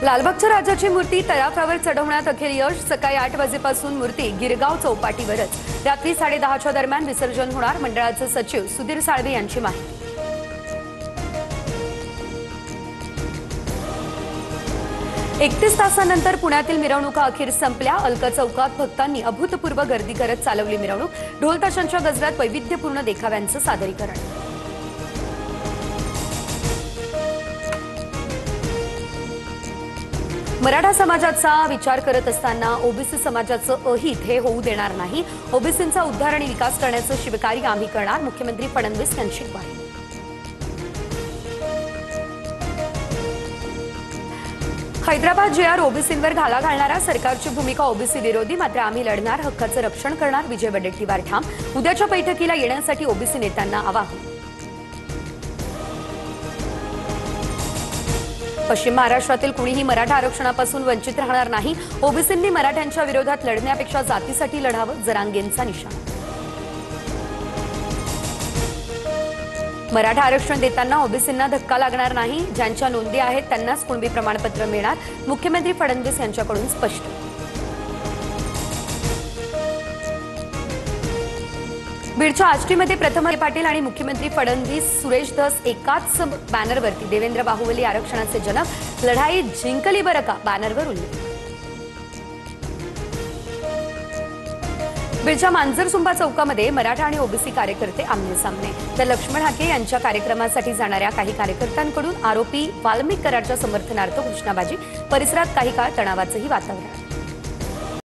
लालबागच्या राजाची मूर्ती तळावर चढवण्यात अखेर यश। सकाळी 8 वाजेपासून मूर्ती गिरगाव चौपाटीवरच रात्री 10:30च्या दरम्यान विसर्जन होणार। मंडळाचे सचिव सुधीर साळवे यांची माहिती। 31 तासांनंतर पुण्यातील मिरवणुका अखेर संपल्या। अलका चौकात भक्तांनी अभूतपूर्व गर्दी करत चालवली मिरवणूक। ढोल ताशांच्या गजरात वैविध्यपूर्ण देखाव्यांचं सादरीकरण। मराठा समाजाचा विचार करत असताना ओबीसी समाजाचं अहित हे होऊ देणार नाही। ओबीसींचा उद्धार आणि विकास करण्याचं शिवकार्य आम्ही करणार। मुख्यमंत्री फडणवीस यांची ग्वाही। हैदराबाद जेआर ओबीसींवर घाला घालणारा सरकारची भूमिका ओबीसी विरोधी, मात्र आम्ही लढणार, हक्काचं रक्षण करणार। विजय वडेट्टीवार ठाम। उद्याच्या बैठकीला येण्यासाठी ओबीसी नेत्यांना आवाहन। पश्चिम महाराष्ट्रातील कुणीही मराठा आरक्षणापासून वंचित राहणार नाही। ओबीसींनी मराठ्यांच्या विरोधात लढण्यापेक्षा जातीसाठी लढावं, जरांगेंचा निशाणा। मराठा आरक्षण देताना ओबीसींना धक्का लागणार नाही। ज्यांच्या नोंदी आहेत त्यांनाच कुणबी प्रमाणपत्र मिळणार। मुख्यमंत्री फडणवीस यांच्याकडून स्पष्ट। बीडच्या आष्टीमध्ये प्रथम पाटील आणि मुख्यमंत्री फडणवीस सुरेश धस एकाच बॅनरवरती देवेंद्र बाहुबली आरक्षणाचे जनक, लढाई जिंकली बरं का बॅनरवर उल्लेख। बीडच्या मांजरसुंबा चौकामध्ये मराठा आणि ओबीसी कार्यकर्ते आमने सामने। तर लक्ष्मण हाके यांच्या कार्यक्रमासाठी जाणाऱ्या काही कार्यकर्त्यांकडून आरोपी वाल्मिक कराडच्या समर्थनार्थ घोषणाबाजी। परिसरात काही काळ तणावाचंही वातावरण।